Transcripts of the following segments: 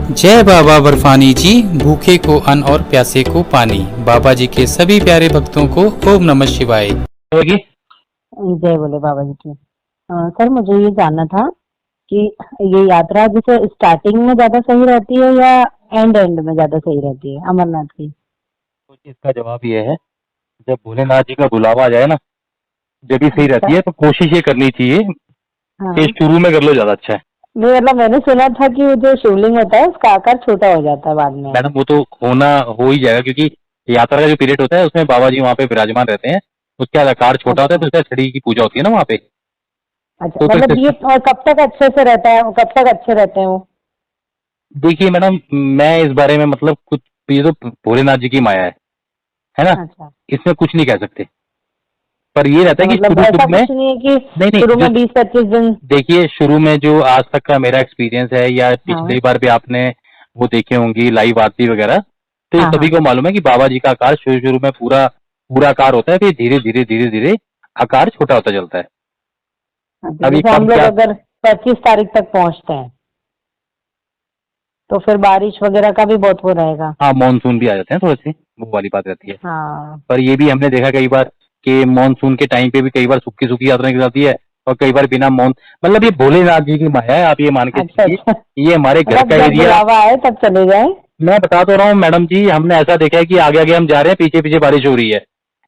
जय बाबा बर्फानी जी, भूखे को अन्न और प्यासे को पानी। बाबा जी के सभी प्यारे भक्तों को ओम नमः शिवाय। जय बोले बाबा जी की। सर मुझे ये जानना था कि ये यात्रा जैसे स्टार्टिंग में ज्यादा सही रहती है या एंड एंड में ज्यादा सही रहती है अमरनाथ की? तो इसका जवाब ये है, जब भोलेनाथ जी का बुलावा आ जाए ना, जब भी सही अच्छा। रहती है। तो कोशिश ये करनी चाहिए हाँ कि शुरू में कर लो, ज्यादा अच्छा है। नहीं, मतलब मैंने सुना था कि वो जो शिवलिंग होता है उसका आकार छोटा हो जाता है बाद में। मैडम वो तो हो ही जाएगा, क्योंकि यात्रा का जो पीरियड होता है उसमें बाबा जी वहाँ पे विराजमान रहते हैं। उसका आकार छोटा होता है, तो अच्छा उसका छड़ी की पूजा होती है ना वहाँ पे। अच्छा, तो मतलब ये फिर कब तक अच्छे से रहता है, कब तक अच्छे रहते हैं वो? देखिए मैडम, मैं इस बारे में मतलब कुछ, ये तो भोलेनाथ जी की माया है ना, अच्छा इसमें कुछ नहीं कह सकते। पर ये रहता अच्छा, है कि मतलब शुरू ऐसा शुरू में, कुछ नहीं है कि नहीं नहीं, शुरू जो में 20-25 दिन? देखिए शुरू में जो आज तक का मेरा एक्सपीरियंस है, या हाँ पिछली बार भी आपने वो देखे होंगी लाइव आरती वगैरह, तो ये हाँ सभी हाँ। को मालूम है कि बाबा जी का आकार शुरू शुरू में पूरा पूरा आकार होता है, फिर धीरे धीरे धीरे धीरे आकार छोटा होता चलता है। अच्छा, अभी जैसे हम कब लोग क्या, अगर 25 तारीख तक पहुंचते हैं तो फिर बारिश वगैरह का भी बहुत वो रहेगा। हाँ मानसून भी आ जाते हैं थोड़े से, वो वाली बात रहती है। हाँ। पर ये भी हमने देखा कई बार कि मानसून के टाइम पे भी कई बार सूखी सूखी यात्रा की जाती है, और कई बार बिना मतलब ये भोलेनाथ जी की माया है, आप ये मान के अच्छा चलिए। अच्छा, ये हमारे घर मतलब का जब एरिया, बुलावा आए तब चले जाए। मैं बता तो रहा हूँ मैडम जी, हमने ऐसा देखा है कि आगे आगे हम जा रहे हैं, पीछे पीछे बारिश हो रही है।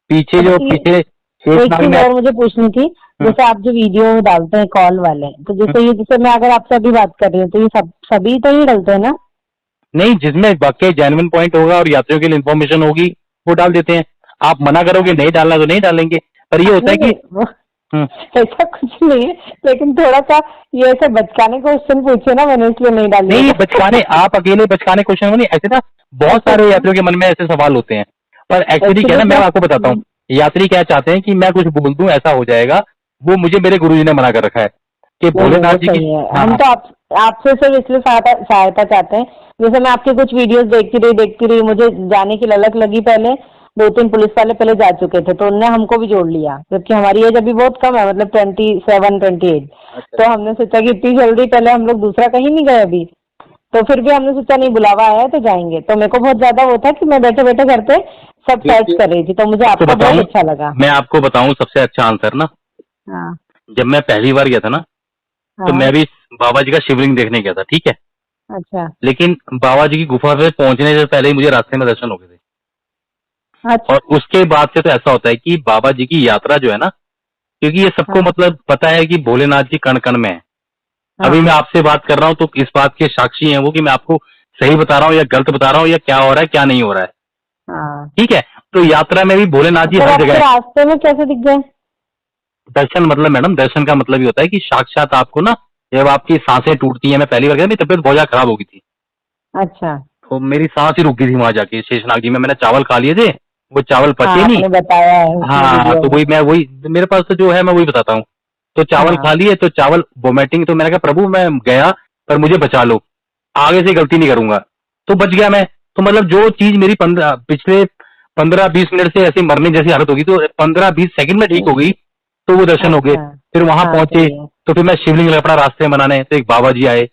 पीछे जो अच्छा, पीछे एक शेषनाग चीज में। और मुझे पूछनी थी। हम्म, जैसे आप जो वीडियो डालते हैं कॉल वाले, तो जैसे ये जैसे मैं अगर आपसे अभी बात कर रही हूँ तो ये सभी तो ही डलते हैं ना? नहीं, जिसमें वाकई जेन्युइन पॉइंट होगा और यात्रियों के लिए इन्फॉर्मेशन होगी, वो डाल देते हैं। आप मना करोगे नहीं डालना तो नहीं डालेंगे। पर ये होता है नहीं कि नहीं हम्म, ऐसा कुछ नहीं है, लेकिन थोड़ा सा ये ऐसे बचकाने क्वेश्चन पूछे ना, मैंने इसलिए नहीं डाली नहीं होगा। बचकाने, आप अकेले बचकाने क्वेश्चन नहीं, ऐसे ना बहुत अच्छा सारे अच्छा। यात्रियों के मन में ऐसे सवाल होते हैं। पर एक्चुअली क्या एक्चुअली है ना, मैं क्या? आपको बताता हूँ, यात्री क्या चाहते हैं कि मैं कुछ बोल दूं ऐसा हो जाएगा। वो मुझे मेरे गुरुजी ने मना कर रखा है कि नहीं नहीं, भोलेनाथ वो जी की। सही है। हम हाँ, तो आपसे सिर्फ इसलिए सहायता सहायता चाहते हैं। जैसे मैं आपकी कुछ वीडियोस देखती रही, मुझे जाने की ललक लगी। पहले 2-3 पुलिस वाले पहले जा चुके थे, तो उनने हमको भी जोड़ लिया, जबकि हमारी एज अभी बहुत कम है, मतलब 27-28। अच्छा तो हमने सोचा कि इतनी जल्दी पहले हम लोग दूसरा कहीं नहीं गए अभी, तो फिर भी हमने सोचा नहीं, बुलावा आया है तो जाएंगे। तो मेरे को बहुत ज्यादा वो था कि मैं बैठे बैठे घर पे सब सर्च देखिए, कर रही थी, तो मुझे आपको आपका बहुत बताऊं, अच्छा लगा। मैं आपको बताऊं सबसे अच्छा आंसर ना, हाँ जब मैं पहली बार गया था ना, तो हाँ। मैं भी बाबा जी का शिवलिंग देखने गया था, ठीक है। अच्छा लेकिन बाबा जी की गुफा पे पहुंचने से पहले ही मुझे रास्ते में दर्शन हो गए थे। अच्छा। और उसके बाद से तो ऐसा होता है कि बाबा जी की यात्रा जो है ना, क्योंकि ये सबको हाँ मतलब पता है कि भोलेनाथ जी कण कण में है। अभी मैं हाँ आपसे बात कर रहा हूँ तो इस बात के साक्षी हैं वो, कि मैं आपको सही बता रहा हूँ या गलत बता रहा हूँ, या क्या हो रहा है क्या नहीं हो रहा है। हाँ। ठीक है, तो यात्रा में भी भोलेनाथ जी फिर हर जगह आपके है। रास्ते में कैसे दिख गए? दर्शन मतलब मैडम, दर्शन का मतलब ये होता है कि साक्षात आपको ना, जब आपकी सांसें टूटती हैं, मैं पहली बार गया, मेरी तबीयत बहुत ज्यादा खराब हो गई थी, अच्छा। तो मेरी सांस ही रुक गई थी वहां जाके शेषनाग जी में। मैंने चावल खा लिए थे, वो चावल हाँ, पचे नहीं। आपने बताया है उसमें हाँ, वीडियो तो में। वही मेरे पास तो जो है मैं वही बताता हूँ। तो चावल खा हाँ लिए, तो चावल वोमिटिंग, तो मैंने कहा प्रभु मैं गया, पर मुझे बचा लो, आगे से गलती नहीं करूंगा। तो बच गया मैं। तो मतलब जो चीज मेरी पिछले 15-20 मिनट से ऐसी मरने जैसी हालत होगी, तो 15-20 सेकंड में ठीक हो गई। तो वो दर्शन हो गए। अच्छा। फिर वहां हाँ पहुंचे, सही है। तो फिर मैं शिवलिंग लगा पड़ा रास्ते में बनाने, तो एक बाबा जी आए,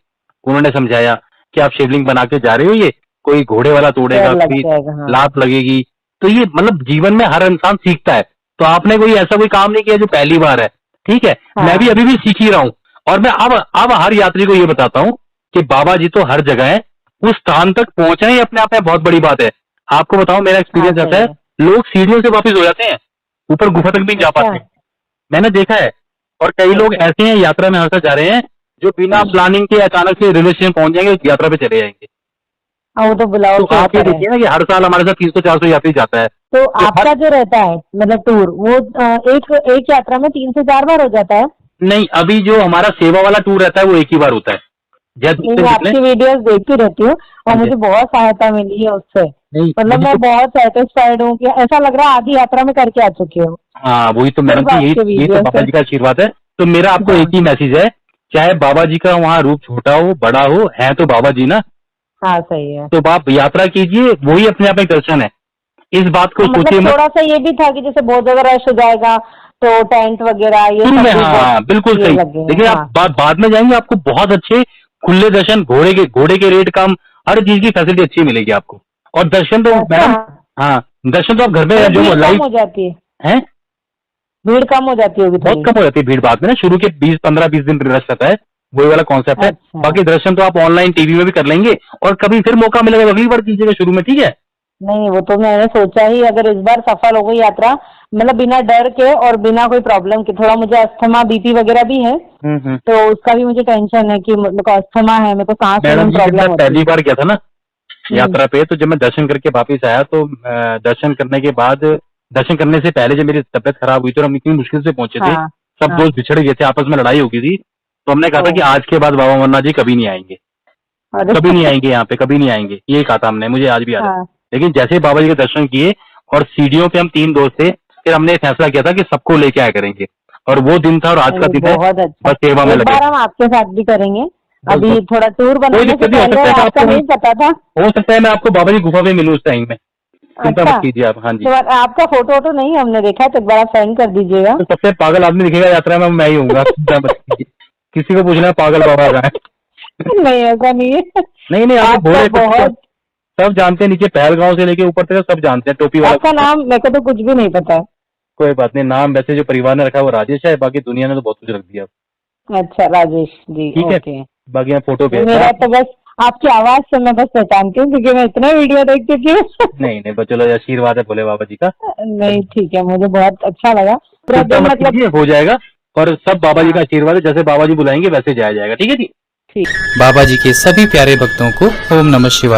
उन्होंने समझाया कि आप शिवलिंग बना के जा रहे हो, ये कोई घोड़े वाला तोड़ेगा, पैर लग कोई जाएगा, हाँ। लात लगेगी। तो ये मतलब जीवन में हर इंसान सीखता है। तो आपने कोई ऐसा कोई काम नहीं किया जो पहली बार है, ठीक है। मैं भी हाँ अभी भी सीख ही रहा हूँ। और मैं अब हर यात्री को ये बताता हूँ कि बाबा जी तो हर जगह है, उस स्थान तक पहुंचना ही अपने आप में बहुत बड़ी बात है। आपको बताऊं, मेरा हाँ एक्सपीरियंस ऐसा सही है, है। लोग सीढ़ियों से वापस हो जाते हैं, ऊपर गुफा तक भी नहीं जा अच्छा। पाते, मैंने देखा है। और कई लोग अच्छा। ऐसे हैं यात्रा में हर साल जा रहे हैं, जो बिना प्लानिंग के अचानक से रेलवे स्टेशन पहुंच जाएंगे, यात्रा पे चले जाएंगे। हाँ, वो तो बुलाव तो के आप ये ऊपर है। देखिए ना कि हर साल हमारे साथ 300-400 यात्री जाता है। तो तो हर आपका जो रहता है मतलब टूर, वो एक एक यात्रा में 3 से 4 बार हो जाता है? नहीं, अभी जो हमारा सेवा वाला टूर रहता है वो एक ही बार होता है, या 2 नहीं, दिन मैं निकले। आपकी वीडियोस देखती रहती हूँ और हाँ जी। मुझे बहुत सहायता मिली है उससे। नहीं मतलब मुझे मैं तो, बहुत सेटिस्फाइड हूँ कि ऐसा लग रहा है आधी यात्रा में करके आ चुकी हूँ हाँ वही तो मैडम सिर्फ जी, आपके यही तो वीडियो बाबा से। जी का आशीर्वाद है। तो मेरा आपको एक हाँ ही मैसेज है, चाहे बाबा जी का वहाँ रूप छोटा हो बड़ा हो, है तो बाबा जी ना। हाँ सही है। तो आप यात्रा कीजिए, वही अपने आप में दर्शन है। इस बात को हाँ, मतलब सोचिए मत। थोड़ा सा ये भी था कि जैसे बहुत ज्यादा रश हो जाएगा तो टेंट वगैरह ये शुरू में सब भी बहुत हाँ बिल्कुल ये सही, लगे हैं। लेकिन आप हाँ बाद में जाएंगे, आपको बहुत अच्छे खुले दर्शन, घोड़े के रेट कम, हर चीज की फैसिलिटी अच्छी मिलेगी आपको। और दर्शन तो मैडम, हाँ दर्शन तो आप घर में जो भीड़ कम लाइव हो जाती है, भीड़ कम हो जाती होगी बहुत थोड़ी। कम हो जाती है भीड़ बाद में ना, शुरू के 15-20 दिन रश रहता है, वही वाला कॉन्सेप्ट है। अच्छा। बाकी दर्शन तो आप ऑनलाइन टीवी में भी कर लेंगे, और कभी फिर मौका मिलेगा तो अगली बार कीजिएगा शुरू में, ठीक है। नहीं, वो तो मैंने सोचा ही, अगर इस बार सफल हो गई यात्रा, मतलब बिना डर के और बिना कोई प्रॉब्लम के। थोड़ा मुझे अस्थमा बीपी वगैरह भी है, तो उसका भी मुझे टेंशन है कि मेरे को अस्थमा है, मेरे को सांस लेने मैडम में जी, जब प्रॉब्लम मैं होती पहली है। बार गया था ना यात्रा पे, तो जब मैं दर्शन करके वापिस आया, तो दर्शन करने के बाद, दर्शन करने से पहले जब मेरी तबियत खराब हुई थी और हम इतनी मुश्किल से पहुंचे थे, हाँ, सब हाँ। दोस्त बिछड़ गए थे, आपस में लड़ाई हो गई थी, तो हमने कहा था कि आज के बाद बाबा अमरनाथ जी कभी नहीं आएंगे, अरे कभी नहीं आएंगे यहाँ पे, कभी नहीं आएंगे, ये कहा था हमने, मुझे आज भी याद है। हाँ, लेकिन जैसे ही बाबा जी के दर्शन किए और सीढ़ियों पे हम 3 दोस्त थे, फिर हमने फैसला किया था कि सबको लेके आया करेंगे, और वो दिन था और आज का अरे दिन है, बहुत अच्छा। बस सेवा में एक लगे। बार हम आपके साथ भी करेंगे, अभी बस। थोड़ा टूर बनाने से दिक्कत नहीं, हो पहले सकता है आपका आपको- नहीं पता था। हो सकता है मैं आपको बाबा जी गुफा में मिलूं उस टाइम में, चिंता अच्छा, मत कीजिए आप। हाँ जी, तो आपका फोटो वोटो नहीं हमने देखा, तो एक बार आप साइन कर दीजिएगा। तो सबसे पागल आदमी दिखेगा यात्रा में, मैं ही हूँ, चिंता मत कीजिए। किसी को पूछना है पागल बाबा कहाँ है। नहीं, ऐसा नहीं है। नहीं नहीं, आप आपका घोड़े पे बहुत, सब जानते हैं, नीचे पहलगांव से लेके ऊपर तक सब जानते हैं, टोपी वाला। आपका नाम मेरे को तो कुछ भी नहीं पता है। कोई बात नहीं, नाम वैसे जो परिवार ने रखा है वो राजेश है, बाकी दुनिया ने तो बहुत कुछ रख दिया। अच्छा, राजेश जी, ठीक है, ओके। बाकी मैं फोटो भेज मेरा तो बस आपकी आवाज से मैं बस पहचानती हूँ, क्योंकि मैं इतना वीडियो देख चुकी हूँ। नहीं नहीं, बस चलो, आशीर्वाद है भोले बाबा जी का। नहीं, ठीक है, मुझे बहुत अच्छा लगा। पूरा चिंता दिन मत मतलब कीजिए, हो जाएगा, और सब बाबा जी का आशीर्वाद है, जैसे बाबा जी बुलाएंगे वैसे जाया जाएगा, ठीक है जी। ठीक। बाबा जी के सभी प्यारे भक्तों को ओम नमः शिवाय।